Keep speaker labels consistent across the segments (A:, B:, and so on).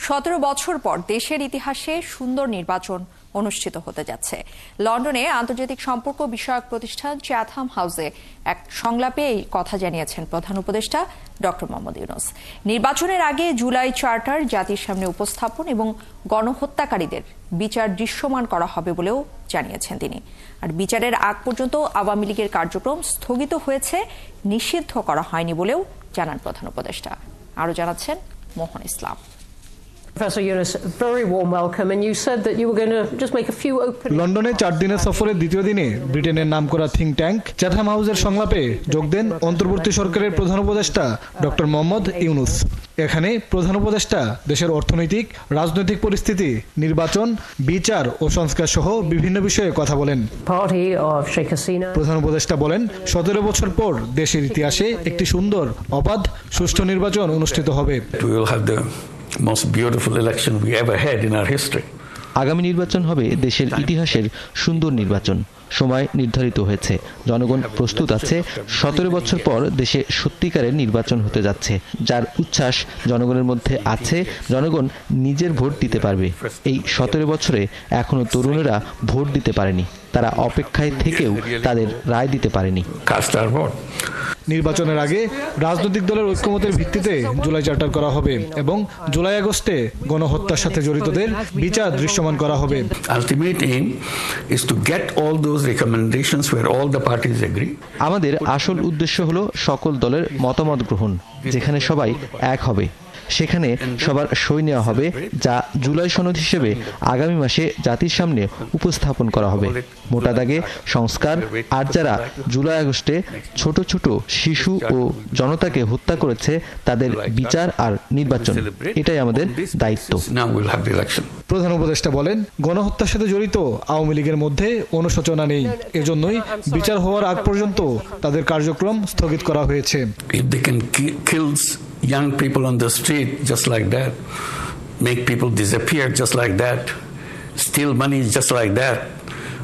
A: 17 বছর পর দেশের ইতিহাসে সুন্দর নির্বাচন অনুষ্ঠিত হতে যাচ্ছে। লন্ডনে আন্তর্জাতিক সম্পর্ক বিষয়ক প্রতিষ্ঠান চ্যাথাম হাউসে এক সংলাপে এই কথা জানিয়েছেন প্রধান উপদেষ্টা ডক্টর মোহাম্মদ ইউনূস। নির্বাচনের আগে জুলাই চার্টার জাতির সামনে উপস্থাপন এবং গণহত্যাকারীদের বিচার দৃশ্যমান করা হবে বলেও জানিয়েছেন তিনি। আর বিচারের আগ পর্যন্ত আওয়ামী লীগের কার্যক্রম স্থগিত হয়েছে, নিষিদ্ধ করা হয়নি বলেও জানান প্রধান উপদেষ্টা। আরো জানাচ্ছেন মোহন ইসলাম।
B: লন্ডনে 4 দিনের সফরের দ্বিতীয় দিনে ব্রিটেনের নামকরা থিঙ্ক ট্যাঙ্ক চ্যাথাম হাউসের সংলাপে যোগ দেন অন্তর্বর্তী সরকারের প্রধান উপদেষ্টা ডক্টর মোহাম্মদ ইউনূস। এখানে প্রধান উপদেষ্টা দেশের অর্থনৈতিক, রাজনৈতিক পরিস্থিতি, নির্বাচন, বিচার ও সংস্কার সহ বিভিন্ন বিষয়ে কথা বলেন। প্রধান উপদেষ্টা বলেন, 17 বছর পর দেশের ইতিহাসে একটি সুন্দর, অবাধ, সুষ্ঠু নির্বাচন অনুষ্ঠিত হবে।
C: Most beautiful election we ever had in our history.
D: আগামী নির্বাচন হবে দেশের ইতিহাসের সুন্দর নির্বাচন। সময় নির্ধারিত হয়েছে, জনগণ প্রস্তুত আছে। 17 বছর পর দেশে সত্যিকারের নির্বাচন হতে যাচ্ছে, যার উচ্ছ্বাস জনগণের মধ্যে আছে। জনগণ নিজের ভোট দিতে পারবে। এই 17 বছরে এখনো তরুণেরা ভোট দিতে পারেনি, তারা অপেক্ষায় থেকেও তাদের রায় দিতে পারেনি।
B: নির্বাচনের আগে রাজনৈতিক দলের ঐক্যমতের ভিত্তিতে জুলাই চার্টার করা হবে এবং জুলাই আগস্টে গণহত্যার সাথে জড়িতদের বিচার দৃশ্যমান করা হবে।
D: আমাদের আসল উদ্দেশ্য হলো সকল দলের মতামত গ্রহণ, যেখানে সবাই এক হবে, সেখানে সবার সই নেওয়া হবে, যা জুলাই সনদ হিসেবে আগামী মাসে জাতির সামনে উপস্থাপন করা হবে। মোটা দাগে সংস্কার, আর যারা জুলাই আগস্টে ছোট ছোট শিশু ও জনতাকে হত্যা করেছে তাদের বিচার আর নির্বাচন, এটাই আমাদের দায়িত্ব।
B: প্রধান উপদেষ্টা বলেন, গণহত্যার সাথে জড়িত আওয়ামী লীগের মধ্যে অনুশোচনা নেই, এজন্যই বিচার হওয়ার আগ পর্যন্ত তাদের কার্যক্রম স্থগিত করা হয়েছে।
C: Young people on the street just like that, make people disappear just like that, steal money just like that,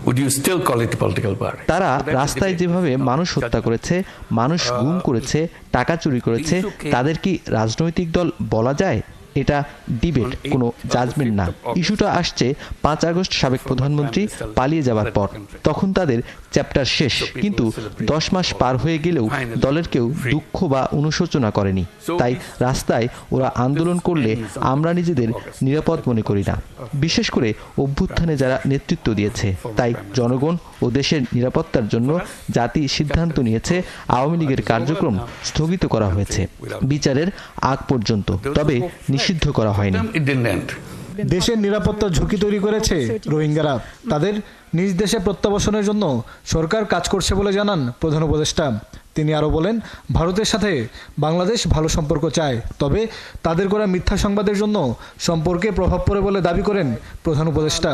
C: would you still call it a political party?
D: তারা রাস্তায় যেভাবে মানুষ হত্যা করেছে, মানুষ গুম করেছে, টাকা চুরি করেছে, তাদের কি রাজনৈতিক দল বলা যায়? এটা ডিবেট, কোনো জাজমেন্ট না। ইস্যুটা আসছে 5 আগস্ট সাবেক প্রধানমন্ত্রী পালিয়ে যাওয়ার পর। তখন তাদের চ্যাপ্টার শেষ, কিন্তু 10 মাস পার হয়ে গেলেও দলের কেউ দুঃখ বা অনুশোচনা করেনি। তাই রাস্তায় ওরা আন্দোলন করলে আমরা নিজেদের নিরাপদ মনে করি না, বিশেষ করে অভ্যুত্থানে যারা নেতৃত্ব দিয়েছে। তাই জনগণ ও দেশের নিরাপত্তার জন্য জাতি সিদ্ধান্ত নিয়েছে আওয়ামী লীগের কার্যক্রম স্থগিত করা হয়েছে বিচারের আগ পর্যন্ত, তবে নিষিদ্ধ করা হয়নি।
B: দেশের নিরাপত্তার ঝুঁকি তৈরি করেছে রোহিঙ্গারা, তাদের নিজ দেশে প্রত্যাবাসনের জন্য সরকার কাজ করছে বলে জানান প্রধান উপদেষ্টা। তিনি আরো বলেন, ভারতের সাথে বাংলাদেশ ভালো সম্পর্ক চায়, তবে তাদের করা মিথ্যা সংবাদের জন্য সম্পর্কে প্রভাব পড়ে বলে দাবি করেন প্রধান উপদেষ্টা।